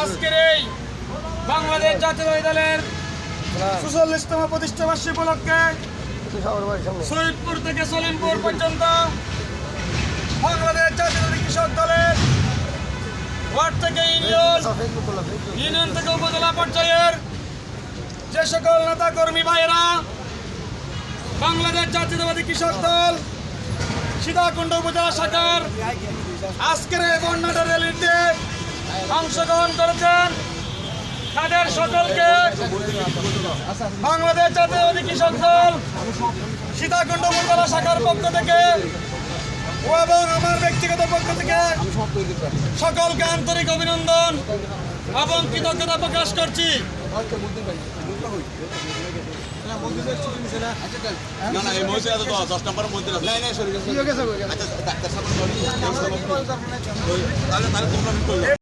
আজকের এই বাংলাদেশ জাতীয়তাবাদী দলের ৪৪তম প্রতিষ্ঠাবার্ষিকী উপলক্ষে শহীদপুর থেকে সলিমপুর পর্যন্ত বাংলাদেশ জাতীয়তাবাদী কৃষক দলের ওয়ার্ড থেকে ইউনিয়ন থেকে উপজেলা পর্যায়ের যে সকল নেতা কর্মী ভাইয়েরা বাংলাদেশ জাতীয়তাবাদী কৃষক দল সীতাকুণ্ড উপজেলা শাখার আজকের এই বর্ণাঢ্য র্যালিতে অংশগ্রহণ করেছেন, তাদের সকলকে বাংলাদেশ জাতীয়তাবাদী কৃষক দল সীতাকুণ্ড উপজেলা শাখার পক্ষ থেকে এবং আমার ব্যক্তিগত পক্ষ থেকে সকলকে আন্তরিক অভিনন্দন এবং কৃতজ্ঞতা প্রকাশ করছি। না না এই মহিলা তো 10 নম্বর মন্দির আছে। নাই নাই সরি গেছে। আচ্ছা ডাক্তার সাহেব তাহলে তোমরা